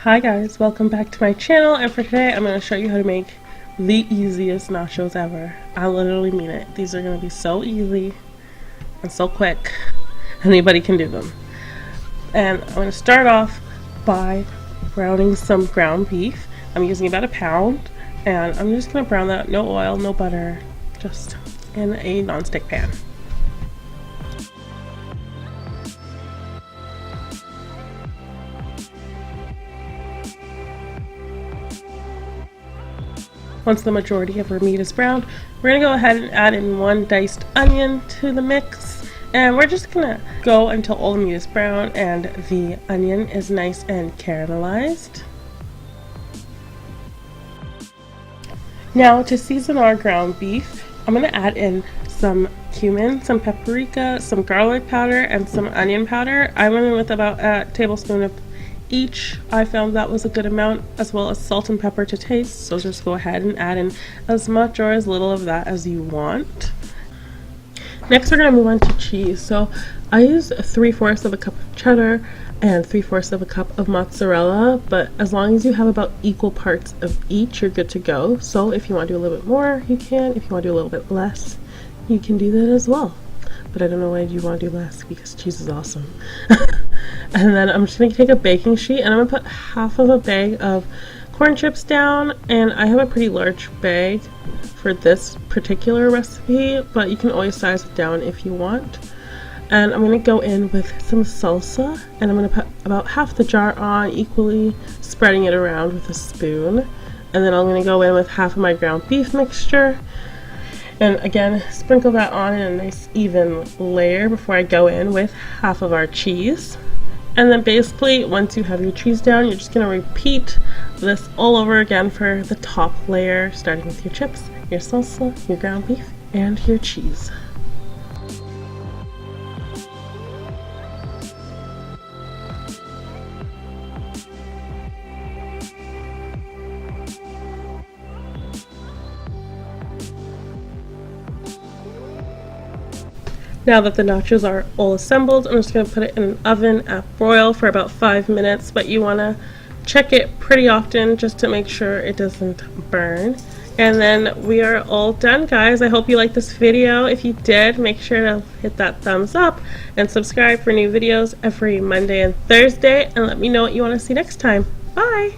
Hi guys, welcome back to my channel, and for today I'm going to show you how to make the easiest nachos ever. I literally mean it. These are going to be so easy and so quick. Anybody can do them. And I'm going to start off by browning some ground beef. I'm using about a pound, and I'm just going to brown that, no oil, no butter, just in a nonstick pan. Once the majority of our meat is browned, we're going to go ahead and add in one diced onion to the mix. And we're just going to go until all the meat is brown and the onion is nice and caramelized. Now to season our ground beef, I'm going to add in some cumin, some paprika, some garlic powder, and some onion powder. I went in with about a tablespoon of each. I found that was a good amount, as well as salt and pepper to taste, so just go ahead and add in as much or as little of that as you want. Next we're going to move on to cheese. So I use 3/4 of a cup of cheddar and 3/4 of a cup of mozzarella, but as long as you have about equal parts of each, you're good to go. So if you want to do a little bit more, you can. If you want to do a little bit less, you can do that as well. But I don't know why you want to do less, because cheese is awesome. And then I'm just going to take a baking sheet and I'm going to put half of a bag of corn chips down, and I have a pretty large bag for this particular recipe, but you can always size it down if you want. And I'm going to go in with some salsa, and I'm going to put about half the jar on, equally spreading it around with a spoon. And then I'm going to go in with half of my ground beef mixture, and again sprinkle that on in a nice even layer before I go in with half of our cheese. And then basically once you have your cheese down, you're just going to repeat this all over again for the top layer, starting with your chips, your salsa, your ground beef, and your cheese. Now that the nachos are all assembled, I'm just going to put it in an oven at broil for about 5 minutes, but you want to check it pretty often just to make sure it doesn't burn. And then we are all done, guys. I hope you liked this video. If you did, make sure to hit that thumbs up and subscribe for new videos every Monday and Thursday, and let me know what you want to see next time. Bye!